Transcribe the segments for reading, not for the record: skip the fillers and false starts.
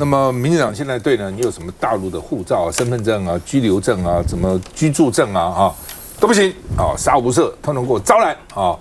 那么民进党现在对呢，你有什么大陆的护照、身份证啊、居留证啊、什么居住证啊都不行啊，杀无赦，通通给我招来啊！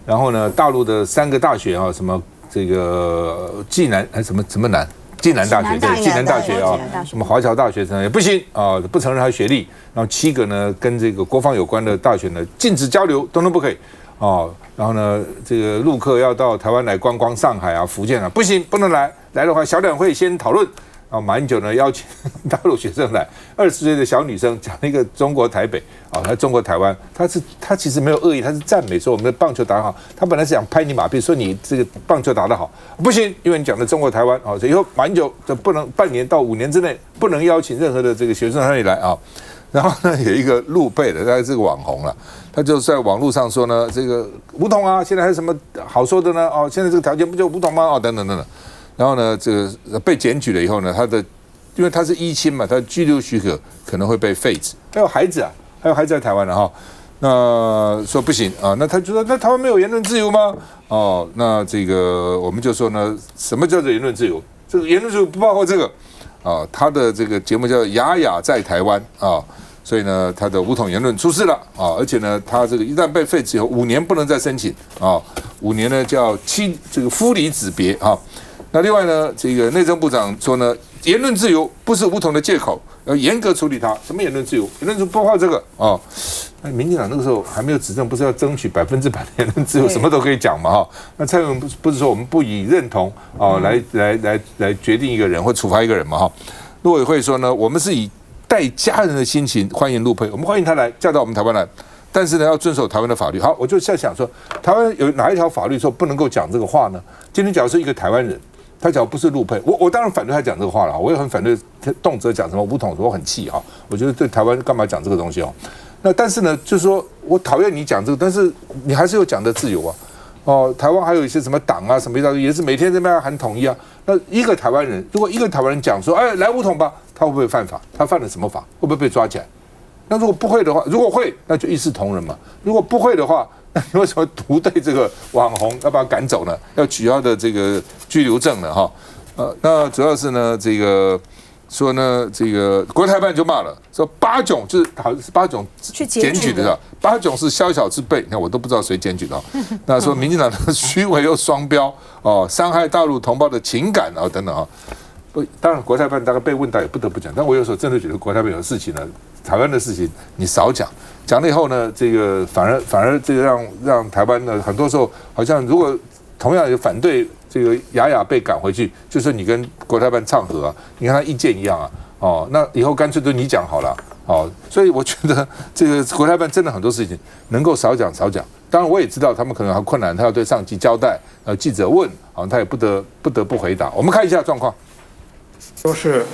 然后呢，大陆的3个大学啊，什么这个暨南什么南。暨南大学对，暨南大学啊，什么华侨大学生也不行啊，不承认他学历。然后7个呢，跟这个国防有关的大学呢，禁止交流，通通不可以哦。然后呢，这个陆客要到台湾来观光，上海啊、福建啊，不行，不能来。来的话，小两会先讨论。啊，马英九呢邀请大陆学生来，20岁的小女生讲一个中国台北啊，她中国台湾，她其实没有恶意，她是赞美说我们的棒球打得好。她本来是想拍你马屁，说你这个棒球打得好，不行，因为你讲的中国台湾啊，所以以后马英九就不能半年到5年之内不能邀请任何的这个学生那里来啊。然后呢，有一个陆配的，他是个网红了，他就在网络上说呢，这个武统啊，现在还有什么好说的呢？哦，现在这个条件不就武统吗？哦，等等等等。然后呢，这个被检举了以后呢，因为他是依亲嘛，他的居留许可可能会被废止。还有孩子啊，还有孩子在台湾的哈，那说不行啊，那他就说那台湾没有言论自由吗？哦，那这个我们就说呢，什么叫做言论自由？这个言论自由不包括这个啊，他的这个节目叫《雅雅在台湾》啊。所以呢，他的武统言论出事了啊，而且呢，他这个一旦被废止以后，5年不能再申请啊，5年呢叫这个夫离子别啊。那另外呢，这个内政部长说呢，言论自由不是武统的借口，要严格处理它。什么言论自由？言论自由包括这个啊。那民进党那个时候还没有执政，不是要争取100%的言论自由，什么都可以讲嘛哈。那蔡英文不是说我们不以认同啊来决定一个人或处罚一个人嘛哈。陆委会说呢，我们是以带家人的心情欢迎陆配，我们欢迎他来嫁到我们台湾来，但是呢要遵守台湾的法律。好，我就在想说，台湾有哪一条法律说不能够讲这个话呢？今天假如是一个台湾人。他假如不是陆配，我当然反对他讲这个话了，我也很反对动辄讲什么武统，我很气哈。我觉得对台湾干嘛讲这个东西哦？那但是呢，就是说我讨厌你讲这个，但是你还是有讲的自由啊。哦，台湾还有一些什么党啊什么一大堆，也是每天在那边喊统一啊。那一个台湾人，如果一个台湾人讲说，哎，来武统吧，他会不会犯法？他犯了什么法？会不会被抓起来？那如果不会的话，如果会，那就一视同仁嘛。如果不会的话，那你为什么独对这个网红要把他赶走呢？要取消的这个居留证呢？哈，那主要是呢，这个说呢，这个国台办就骂了，说巴炯就是好像是巴炯检举的，巴炯是宵小之辈，你看我都不知道谁检举的。那说民进党的虚伪又双标哦，伤害大陆同胞的情感啊等等啊。不，当然国台办大概被问到也不得不讲，但我有时候真的觉得国台办有事情呢，台湾的事情你少讲。讲了以后呢，这个反而这个让台湾呢，很多时候好像如果同样有反对这个雅雅被赶回去，就是你跟国台办唱和啊，你看他意见一样啊，哦，那以后干脆都你讲好了，哦，所以我觉得这个国台办真的很多事情能够少讲少讲。当然我也知道他们可能很困难，他要对上级交代，记者问，好像他也不得不回答。我们看一下状况，都是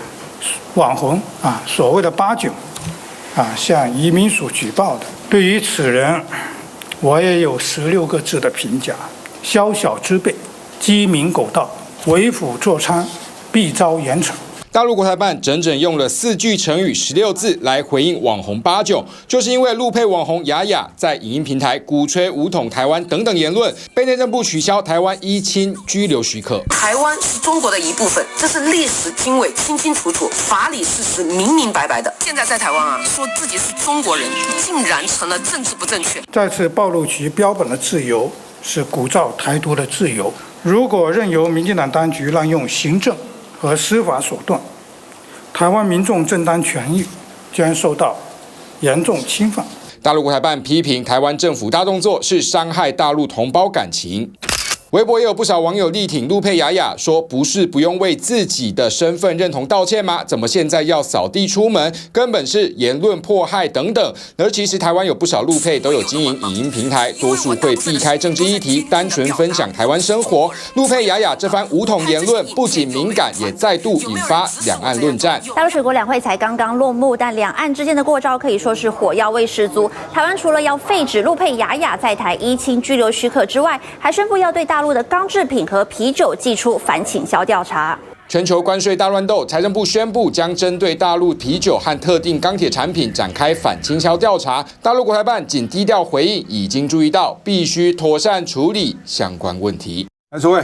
网红啊，所谓的巴炯。向移民署举报的。对于此人，我也有16个字的评价：宵小之辈，鸡鸣狗盗，为虎作伥，必遭严惩。大陆国台办整整用了4句成语16字来回应网红巴炯，就是因为陆配网红雅雅在影音平台鼓吹武统台湾等等言论，被内政部取消台湾依亲居留许可。台湾是中国的一部分，这是历史经纬清清楚楚，法理事实明明白白的。现在在台湾说自己是中国人，竟然成了政治不正确。再次暴露其标本的自由是鼓噪台独的自由。如果任由民进党当局滥用行政和司法手段，台湾民众正当权益将受到严重侵犯。大陆国台办批评台湾政府大动作是伤害大陆同胞感情。微博也有不少网友力挺陆配雅雅，说不是不用为自己的身份认同道歉吗？怎么现在要扫地出门？根本是言论迫害等等。而其实台湾有不少陆配都有经营影音平台，多数会避开政治议题，单纯分享台湾生活。陆配雅雅这番武统言论不仅敏感，也再度引发两岸论战。大陆水国两会才刚刚落幕，但两岸之间的过招可以说是火药味十足。台湾除了要废止陆配雅雅在台依亲居留许可之外，还宣布要对大陆的钢制品和啤酒祭出反倾销调查。全球关税大乱斗，财政部宣布将针对大陆啤酒和特定钢铁产品展开反倾销调查。大陆国台办仅低调回应，已经注意到，必须妥善处理相关问题。所谓，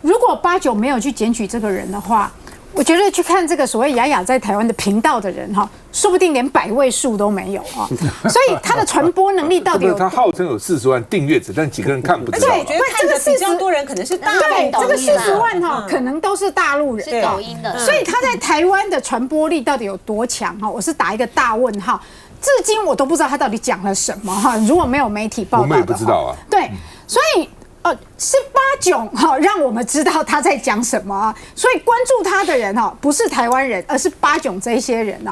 如果巴炯没有去检举这个人的话，我觉得去看这个所谓雅雅在台湾的频道的人哈，说不定连100位数都没有啊，所以他的传播能力到底有？他号称有40万订阅者，但几个人看不知道。而且我觉得看的比较多人可能是大陆，对，这个40万哈，可能都是大陆人，是抖音的，所以他在台湾的传播力到底有多强哈？我是打一个大问号。至今我都不知道他到底讲了什么哈，如果没有媒体报道的话，我们也不知道啊。对，所以是巴囧哈，让我们知道他在讲什么啊。所以关注他的人哈，不是台湾人，而是巴囧这些人哦。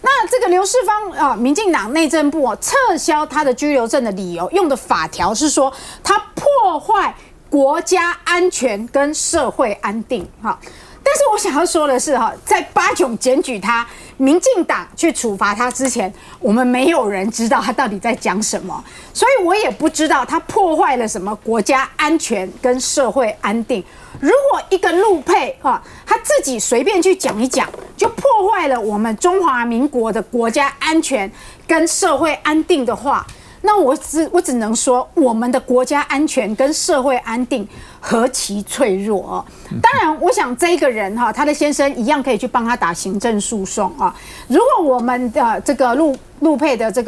那这个刘世芳民进党内政部撤销他的居留证的理由，用的法条是说他破坏国家安全跟社会安定哈。但是我想要说的是哈，在巴囧检举他，民进党去处罚他之前，我们没有人知道他到底在讲什么，所以我也不知道他破坏了什么国家安全跟社会安定。如果一个陆配哈，他自己随便去讲一讲，就破坏了我们中华民国的国家安全跟社会安定的话，那我只能说，我们的国家安全跟社会安定何其脆弱啊！当然，我想这个人哈，他的先生一样可以去帮他打行政诉讼啊。如果我们的这个陆配的这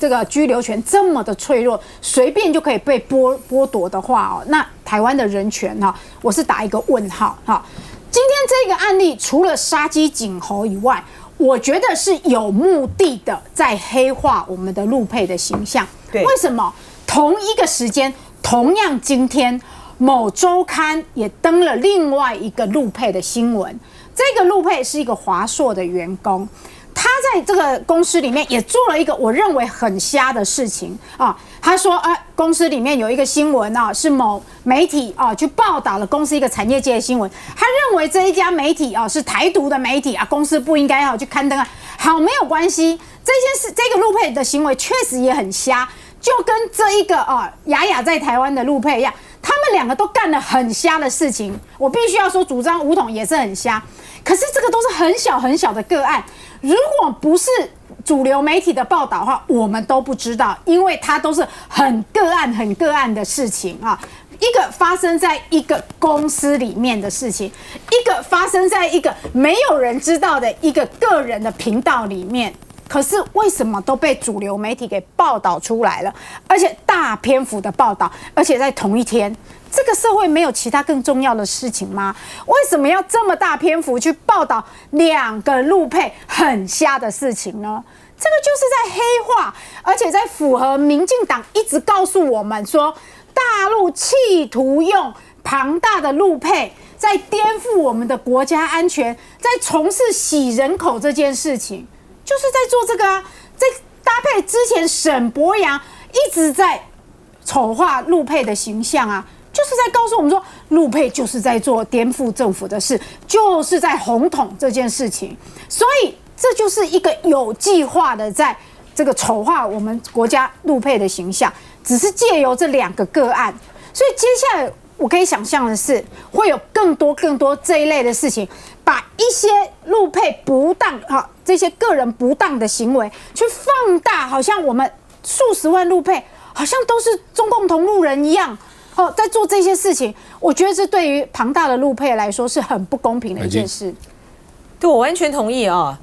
个居留权这么的脆弱，随便就可以被剥夺的话哦，那台湾的人权哈，我是打一个问号哈。今天这个案例除了杀鸡儆猴以外，我觉得是有目的的在黑化我们的陆配的形象。为什么？同一个时间，同样今天某周刊也登了另外一个陆配的新闻。这个陆配是一个华硕的员工，他在这个公司里面也做了一个我认为很瞎的事情啊。他说公司里面有一个新闻啊，是某媒体啊去报道了公司一个产业界的新闻，他认为这一家媒体啊是台独的媒体啊，公司不应该要去刊登啊。好，没有关系，这个陆配的行为确实也很瞎，就跟这一个雅雅在台湾的陆配一样，他们两个都干了很瞎的事情。我必须要说，主张武统也是很瞎，可是这个都是很小很小的个案，如果不是主流媒体的报道的话，我们都不知道，因为它都是很个案的事情啊。一个发生在一个公司里面的事情，一个发生在一个没有人知道的一个个人的频道里面。可是为什么都被主流媒体给报道出来了，而且大篇幅的报道，而且在同一天？这个社会没有其他更重要的事情吗？为什么要这么大篇幅去报道2个陆配很瞎的事情呢？这个就是在黑化，而且在符合民进党一直告诉我们说，大陆企图用庞大的陆配在颠覆我们的国家安全，在从事洗人口这件事情，就是在做这个啊。在搭配之前沈伯洋一直在丑化陆配的形象啊，就是在告诉我们说，陆配就是在做颠覆政府的事，就是在红统这件事情。所以这就是一个有计划的在这个丑化我们国家陆配的形象，只是借由这2个个案。所以接下来我可以想象的是，会有更多这一类的事情，把一些陆配不当这些个人不当的行为去放大，好像我们数十万陆配好像都是中共同路人一样在做这些事情。我觉得这对于庞大的陆配来说是很不公平的一件事。对，我完全同意啊。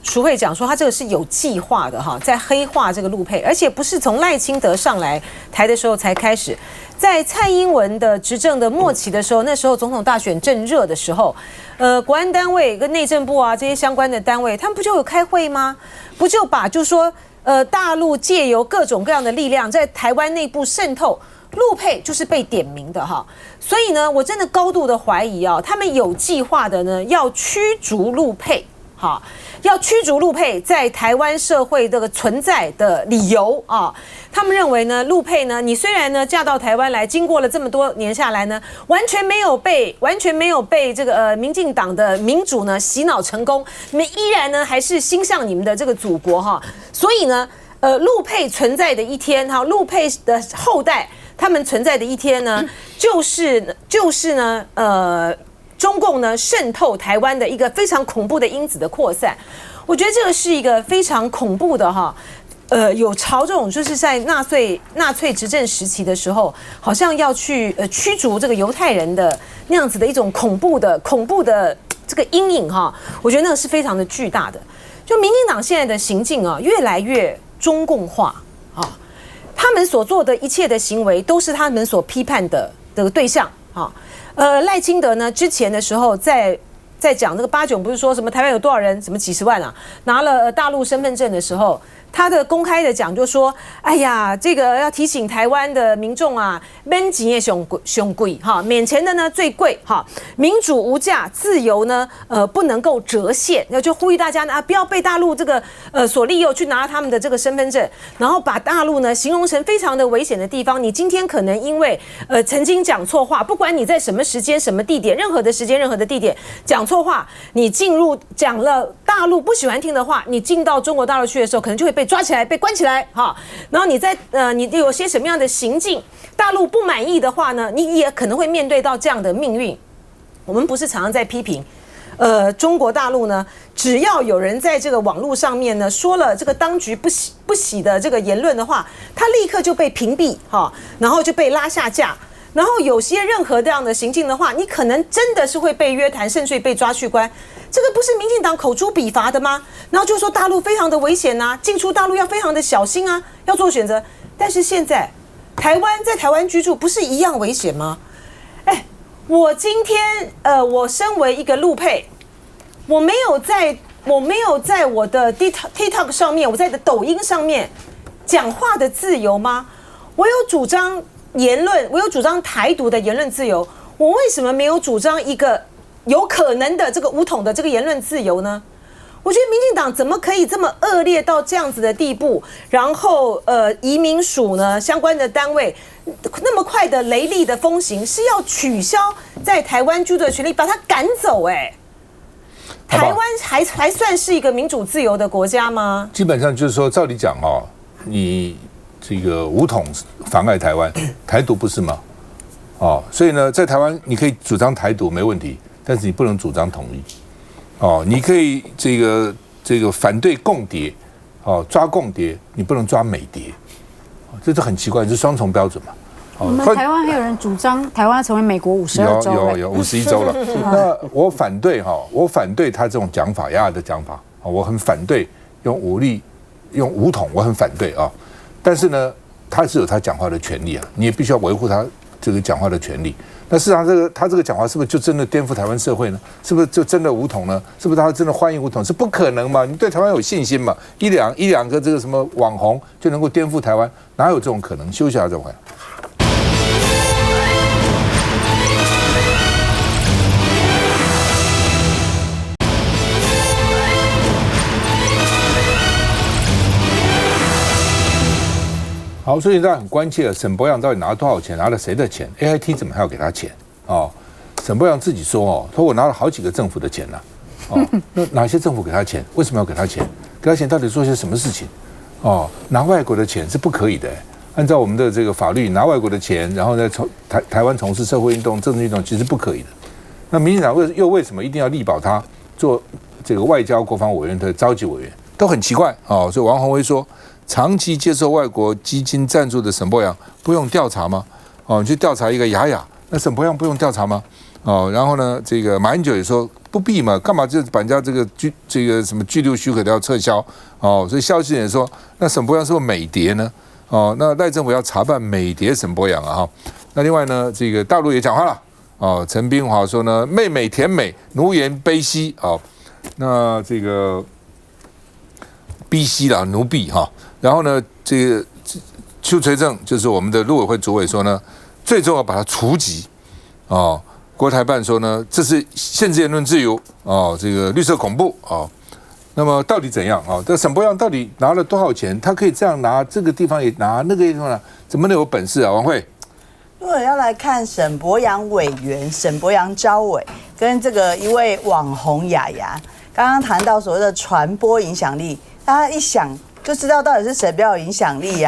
淑慧讲说他这个是有计划的哈，在黑化这个陆配，而且不是从赖清德上来台的时候才开始，在蔡英文的执政的末期的时候，那时候总统大选正热的时候，国安单位跟内政部啊这些相关的单位，他们不就有开会吗？不就把就是说大陆借由各种各样的力量在台湾内部渗透。陆配就是被点名的哈，所以呢，我真的高度的怀疑啊，他们有计划的呢要驱逐陆配。好，要驱逐陆配在台湾社会这个存在的理由啊，他们认为呢，陆配呢，你虽然呢嫁到台湾来，经过了这么多年下来呢，完全没有被这个民进党的民主呢洗脑成功，你们依然呢还是心向你们的这个祖国哈，所以呢，陆配存在的一天哈，陆配的后代他们存在的一天呢，就是呢中共呢渗透台湾的一个非常恐怖的因子的扩散，我觉得这个是一个非常恐怖的哈，有朝这种就是在纳粹执政时期的时候，好像要去驱逐这个犹太人的那样子的一种恐怖的这个阴影哈，我觉得那个是非常的巨大的。就民进党现在的行径啊，越来越中共化啊，他们所做的一切的行为都是他们所批判的对象啊。赖清德呢，之前的时候在讲那个8·9，不是说什么台湾有多少人，什么几十万啊，拿了大陆身份证的时候，他的公开的讲就说，哎呀，这个要提醒台湾的民众啊，免钱的上贵哈，免钱的呢最贵哈，民主无价，自由呢不能够折现，那就呼吁大家呢不要被大陆这个所利用，去拿他们的这个身份证，然后把大陆呢形容成非常的危险的地方。你今天可能因为曾经讲错话，不管你在什么时间、什么地点、任何的时间、任何的地点讲错话，你进入讲了大陆不喜欢听的话，你进到中国大陆去的时候，可能就会被抓起来、被关起来哈。然后你在你有些什么样的行径，大陆不满意的话呢，你也可能会面对到这样的命运。我们不是常常在批评，中国大陆呢，只要有人在这个网络上面呢说了这个当局不喜的这个言论的话，他立刻就被屏蔽哈，然后就被拉下架。然后有些任何这样的行径的话，你可能真的是会被约谈，甚至被抓去关。这个不是民进党口诛笔伐的吗？然后就说大陆非常的危险啊，进出大陆要非常的小心啊，要做选择。但是现在在台湾居住不是一样危险吗？我今天我身为一个陆配，我没有在我的 TikTok 上面，我在的抖音上面讲话的自由吗？我有主张言论，我有主张台独的言论自由，我为什么没有主张一个有可能的这个武统的这个言论自由呢？我觉得民进党怎么可以这么恶劣到这样子的地步？然后移民署呢相关的单位那么快的雷厉的风行，是要取消在台湾居住的权利，把他赶走台湾还算是一个民主自由的国家吗？基本上就是说，照理讲你这个武统妨碍台湾，台独不是吗？所以呢，在台湾你可以主张台独没问题，但是你不能主张统一。你可以这个反对共谍，抓共谍，你不能抓美谍，这是很奇怪，是双重标准嘛。我们台湾还有人主张台湾成为美国52州，有51州了。那我反对他这种讲法，亚的讲法，我很反对用武力、用武统，我很反对啊。但是呢，他是有他讲话的权利啊，你也必须要维护他这个讲话的权利。那事实上，他这个讲话是不是就真的颠覆台湾社会呢？是不是就真的武统呢？是不是他真的欢迎武统？是不可能嘛？你对台湾有信心嘛？一两个这个什么网红就能够颠覆台湾，哪有这种可能？休息一下再回来。好，所以大家很关切沈伯洋到底拿了多少钱，拿了谁的钱 ？AIT 怎么还要给他钱？沈伯洋自己说说我拿了好几个政府的钱呢。那哪些政府给他钱？为什么要给他钱？给他钱到底做些什么事情？拿外国的钱是不可以的。按照我们的这个法律，拿外国的钱，然后在台湾从事社会运动、政治运动，其实不可以的。那民进党又为什么一定要力保他做这个外交国防委员的召集委员？都很奇怪所以王宏威说，长期接受外国基金赞助的沈伯洋不用调查吗？你去调查一个雅雅，那沈伯洋不用调查吗？然后呢，这个马英九也说不必嘛，干嘛就把人家这个什么居留许可都要撤销？所以消息人也说，那沈伯洋是不是美谍呢？那赖政府要查办美谍沈伯洋啊那另外呢，这个大陆也讲话了陈冰华说呢，妹妹甜美，奴颜卑膝那这个逼西啦，奴婢然后呢，这个邱垂正就是我们的陆委会主委说呢，最终要把它除籍国台办说呢，这是限制言论自由这个绿色恐怖那么到底怎样这沈伯洋到底拿了多少钱？他可以这样拿，这个地方也拿，那个地方拿，怎么能有本事啊？王慧，如果要来看沈伯洋委员、沈伯洋召委跟这个一位网红雅雅，刚刚谈到所谓的传播影响力，大家一想就知道到底是谁比较有影响力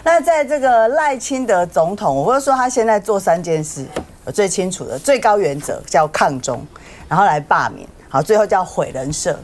那在这个赖清德总统，我会说他现在做3件事，我最清楚的最高原则叫抗中，然后来罢免。好，最后叫毁人设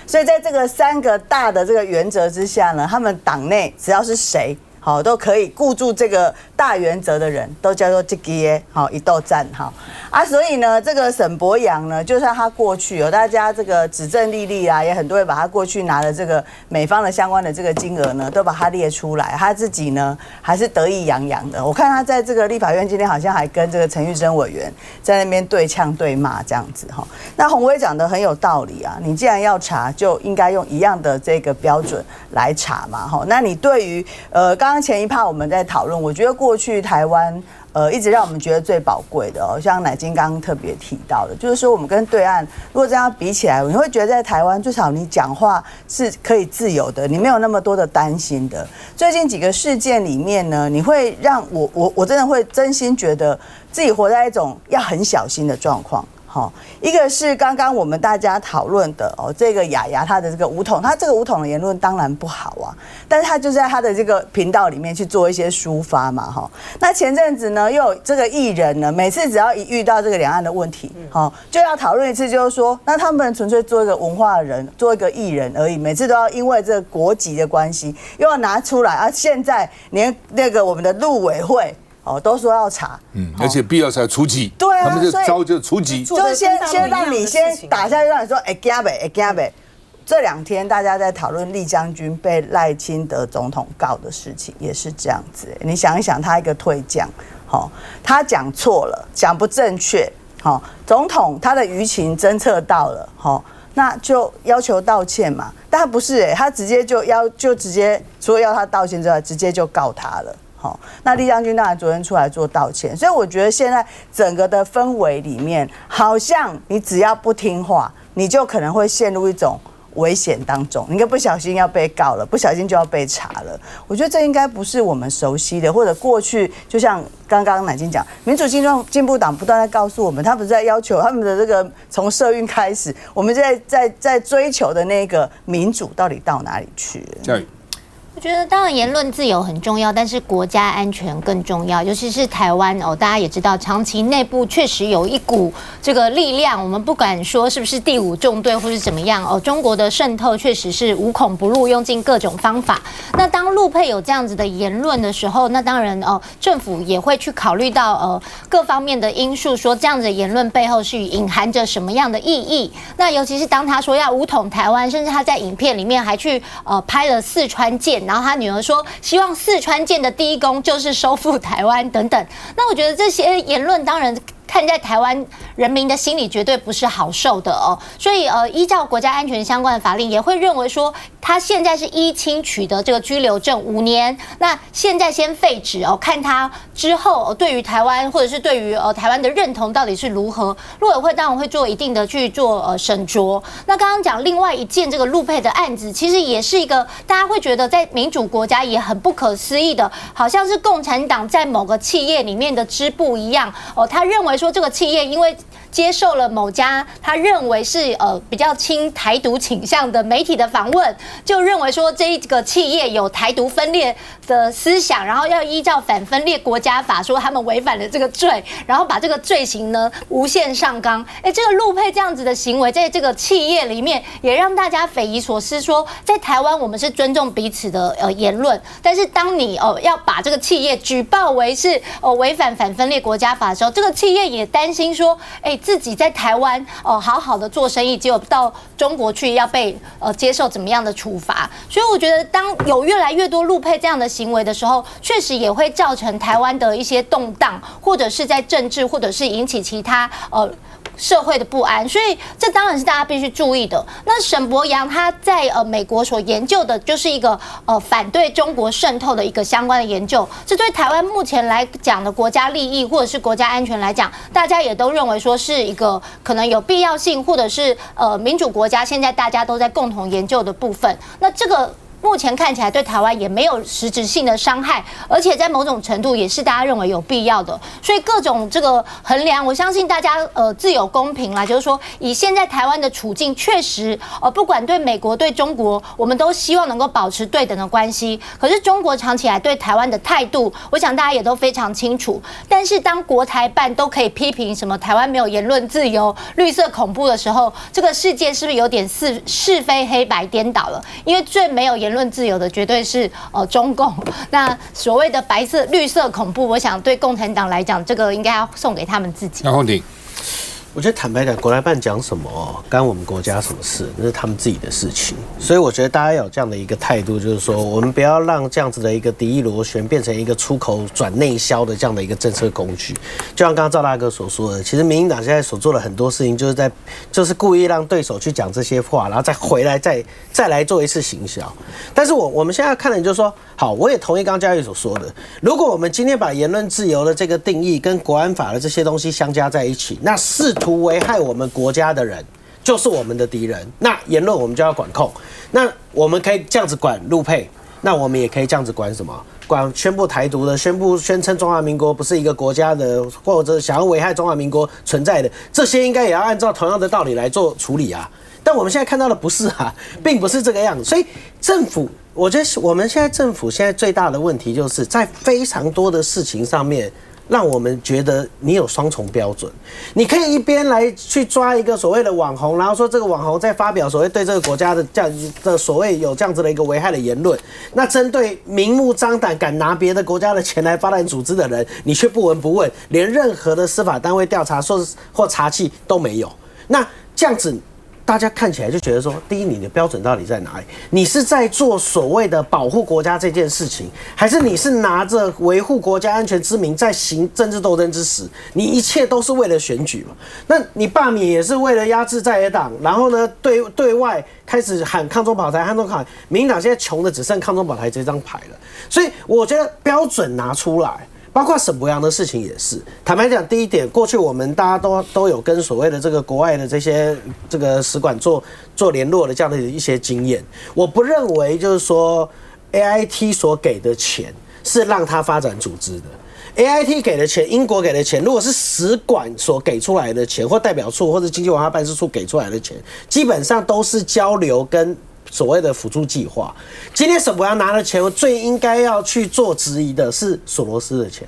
所以在这个3个大的这个原则之下呢，他们党内只要是谁好，都可以顾住这个大原则的人，都叫做这个好一斗赞哈啊，所以呢，这个沈伯洋呢，就算他过去大家这个指证历历啊，也很多人把他过去拿的这个美方的相关的这个金额呢，都把他列出来，他自己呢还是得意洋洋的。我看他在这个立法院今天好像还跟这个陈玉珍委员在那边对呛对骂这样子哈。那洪威讲的很有道理啊，你既然要查，就应该用一样的这个标准来查嘛哈。那你对于刚刚前一趴我们在讨论，我觉得过去台湾一直让我们觉得最宝贵的像乃金刚刚特别提到的，就是说我们跟对岸如果这样比起来，你会觉得在台湾至少你讲话是可以自由的，你没有那么多的担心的。最近几个事件里面呢，你会让我真的会真心觉得自己活在一种要很小心的状况。好，一个是刚刚我们大家讨论的这个雅雅她的这个武统，她这个武统的言论当然不好啊，但是她就在她的这个频道里面去做一些抒发嘛，哈。那前阵子呢，又有这个艺人呢，每次只要一遇到这个两岸的问题，就要讨论一次，就是说，那他们纯粹做一个文化人，做一个艺人而已，每次都要因为这个国籍的关系，又要拿出来啊，现在连那个我们的陆委会。都说要查，而且必要才除籍，对啊，他们就招就除籍，就先让你先打下去，让你说惊呗。这2天大家在讨论厉将军被赖清德总统告的事情，也是这样子。你想一想，他一个退将，他讲错了，讲不正确，总统他的舆情侦测到了，那就要求道歉嘛。但他不是他直接就直接除了要他道歉之外，直接就告他了。那厉将军当然昨天出来做道歉，所以我觉得现在整个的氛围里面，好像你只要不听话，你就可能会陷入一种危险当中，你一个不小心要被告了，不小心就要被查了。我觉得这应该不是我们熟悉的，或者过去就像刚刚乃金讲，民主进步党不断在告诉我们，他们在要求他们的这个从社运开始，我们在追求的那个民主到底到哪里去了？教育。我觉得当然言论自由很重要，但是国家安全更重要。尤其是台湾大家也知道，长期内部确实有一股这个力量，我们不敢说是不是第5纵队或是怎么样中国的渗透确实是无孔不入，用尽各种方法。那当陆配有这样子的言论的时候，那当然政府也会去考虑到各方面的因素，说这样子的言论背后是隐含着什么样的意义。那尤其是当他说要武统台湾，甚至他在影片里面还去拍了四川舰。然后他女儿说，希望四川舰的第一功就是收复台湾等等。那我觉得这些言论当然看在台湾人民的心里绝对不是好受的所以依照国家安全相关的法令，也会认为说他现在是依亲取得这个居留证5年，那现在先废止看他之后对于台湾或者是对于台湾的认同到底是如何，陆委会当然会做一定的去做审酌。那刚刚讲另外一件这个陆配的案子，其实也是一个大家会觉得在民主国家也很不可思议的，好像是共产党在某个企业里面的支部一样他认为说这个企业因为接受了某家他认为是比较亲台独倾向的媒体的访问，就认为说这个企业有台独分裂的思想，然后要依照反分裂国家法说他们违反了这个罪，然后把这个罪行呢无限上纲。这个陆配这样子的行为，在这个企业里面也让大家匪夷所思，说在台湾我们是尊重彼此的言论，但是当你要把这个企业举报为是违反反分裂国家法的时候，这个企业也担心说自己在台湾好好的做生意，结果到中国去要被接受怎么样的处罚。所以我觉得当有越来越多陆配这样的行为的时候，确实也会造成台湾的一些动荡，或者是在政治，或者是引起其他社会的不安，所以这当然是大家必须注意的。那沈伯洋他在美国所研究的就是一个反对中国渗透的一个相关的研究，这对台湾目前来讲的国家利益或者是国家安全来讲，大家也都认为说是一个可能有必要性，或者是民主国家现在大家都在共同研究的部分。那这个目前看起来对台湾也没有实质性的伤害，而且在某种程度也是大家认为有必要的。所以各种这个衡量，我相信大家自有公平啦。就是说，以现在台湾的处境，确实不管对美国对中国，我们都希望能够保持对等的关系。可是中国长期以来对台湾的态度，我想大家也都非常清楚。但是当国台办都可以批评什么台湾没有言论自由、绿色恐怖的时候，这个世界是不是有点是非黑白颠倒了？因为最没有言言论自由的绝对是中共。那所谓的白色、绿色恐怖，我想对共产党来讲，这个应该要送给他们自己。杨宏庭。我觉得坦白讲，国台办讲什么干我们国家什么事，那是他们自己的事情。所以我觉得大家有这样的一个态度，就是说我们不要让这样子的一个敌意螺旋变成一个出口转内销的这样的一个政策工具。就像刚刚赵大哥所说的，其实民进党现在所做的很多事情，就是故意让对手去讲这些话，然后再回来再来做一次行销。但是我们现在看的就是说，好，我也同意刚刚嘉义所说的，如果我们今天把言论自由的这个定义跟国安法的这些东西相加在一起，那试图危害我们国家的人就是我们的敌人，那言论我们就要管控。那我们可以这样子管陆配，那我们也可以这样子管什么？管宣布台独的、宣称中华民国不是一个国家的，或者想要危害中华民国存在的，这些应该也要按照同样的道理来做处理啊。但我们现在看到的不是啊，并不是这个样子。所以政府，我觉得我们现在政府现在最大的问题就是在非常多的事情上面，让我们觉得你有双重标准。你可以一边来去抓一个所谓的网红，然后说这个网红在发表所谓对这个国家的这样的所谓有这样子的一个危害的言论，那针对明目张胆敢拿别的国家的钱来发展组织的人，你却不闻不问，连任何的司法单位调查或查缉都没有。那这样子，大家看起来就觉得说，第一，你的标准到底在哪里？你是在做所谓的保护国家这件事情，还是你是拿着维护国家安全之名在行政治斗争之实？你一切都是为了选举嘛？那你罢免也是为了压制在野党，然后呢，对外开始喊抗中保台，民进党现在穷的只剩抗中保台这张牌了。所以我觉得标准拿出来。包括沈伯洋的事情也是，坦白讲，第一点，过去我们大家都有跟所谓的这个国外的这些这个使馆做联络的这样的一些经验。我不认为就是说 AIT 所给的钱是让他发展组织的。AIT 给的钱，英国给的钱，如果是使馆所给出来的钱，或代表处或者经济文化办事处给出来的钱，基本上都是交流跟所谓的辅助计划。今天沈伯洋拿的钱，最应该要去做质疑的是索罗斯的钱。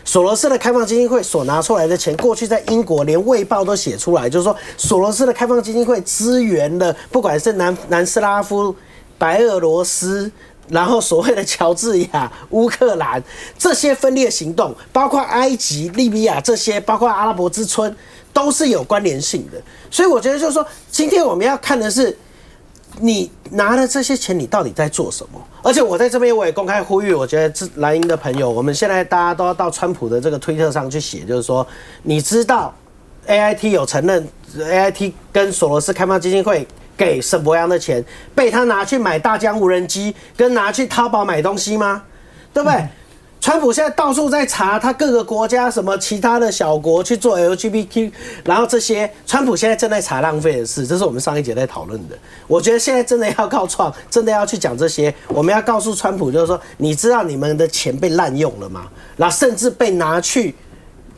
索罗斯的开放基金会所拿出来的钱，过去在英国连《卫报》都写出来，就是说索罗斯的开放基金会支援了，不管是南斯拉夫、白俄罗斯，然后所谓的乔治亚、乌克兰这些分裂行动，包括埃及、利比亚这些，包括阿拉伯之春，都是有关联性的。所以我觉得就是说，今天我们要看的是，你拿了这些钱，你到底在做什么？而且我在这边我也公开呼吁，我觉得蓝营的朋友，我们现在大家都要到川普的这个推特上去写，就是说，你知道 AIT 有承认 AIT 跟索罗斯开放基金会给沈伯洋的钱被他拿去买大疆无人机，跟拿去淘宝买东西吗？对不对？川普现在到处在查他各个国家什么其他的小国去做 LGBTQ， 然后这些川普现在正在查浪费的事，这是我们上一节在讨论的。我觉得现在真的要告创，真的要去讲这些，我们要告诉川普，就是说，你知道你们的钱被滥用了吗？然后甚至被拿去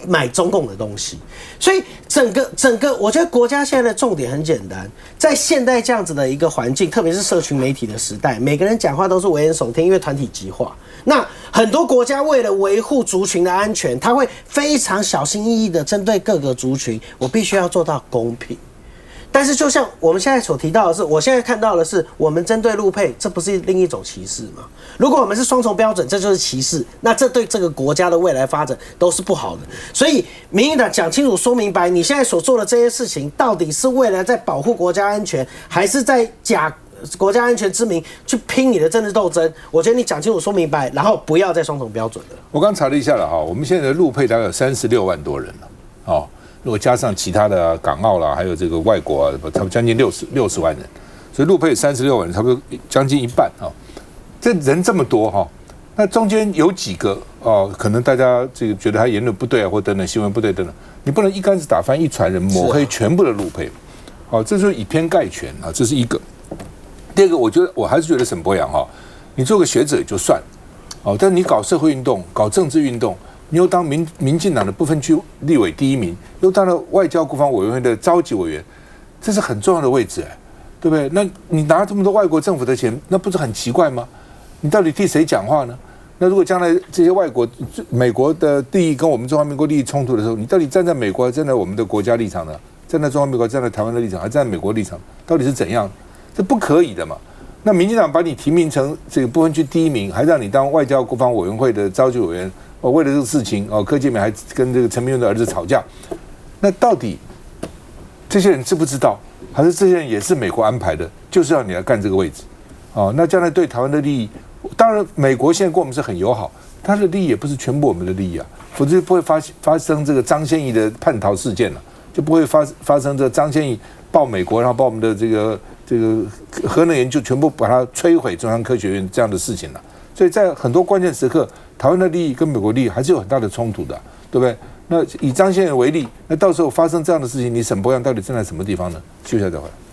买中共的东西。所以整个，我觉得国家现在的重点很简单，在现代这样子的一个环境，特别是社群媒体的时代，每个人讲话都是危言耸听，因为团体极化。那很多国家为了维护族群的安全，他会非常小心翼翼的针对各个族群，我必须要做到公平。但是就像我们现在所提到的是，我现在看到的是，我们针对陆配，这不是另一种歧视吗？如果我们是双重标准，这就是歧视，那这对这个国家的未来发展都是不好的。所以民进党讲清楚说明白，你现在所做的这些事情，到底是为了在保护国家安全，还是在假国家安全之名去拼你的政治斗争？我觉得你讲清楚说明白，然后不要再双重标准了。我刚查了一下了哈，我们现在的陆配大概有36万多人了，哦。如果加上其他的港澳啦，还有这个外国啊，差不多将近60万人，所以陆配36万人，差不多将近一半啊。这人这么多哈，那中间有几个哦，可能大家这个觉得他言论不对啊，或等等新闻不对等等，你不能一竿子打翻一船人，抹黑全部的陆配，好，这就是以偏概全啊，这是一个。第二个，我还是觉得沈伯洋哈，你做个学者也就算了，哦，但你搞社会运动、搞政治运动。你又当民进党的不分区立委第1名，又当了外交国防委员会的召集委员，这是很重要的位置哎，对不对？那你拿这么多外国政府的钱，那不是很奇怪吗？你到底替谁讲话呢？那如果将来这些外国美国的利益跟我们中华民国利益冲突的时候，你到底站在美国，站在我们的国家立场呢？站在中华民国，站在台湾的立场，还站在美国立场，到底是怎样？这不可以的嘛。那民进党把你提名成这个不分区第1名，还让你当外交国防委员会的召集委员，为了这个事情，柯建铭还跟这个陈明文的儿子吵架。那到底这些人知不知道，还是这些人也是美国安排的，就是要你来干这个位置？那将来对台湾的利益，当然美国现在跟我们是很友好，他的利益也不是全部我们的利益啊，否则就不会发生这个张献义的叛逃事件了，就不会发生这张献义报美国，然后把我们的这个核能研究全部把它摧毁中央科学院这样的事情了。所以在很多关键时刻，台湾的利益跟美国利益还是有很大的冲突的，对不对？那以张献义为例，那到时候发生这样的事情，你沈伯洋到底站在什么地方呢？休息一下再回来。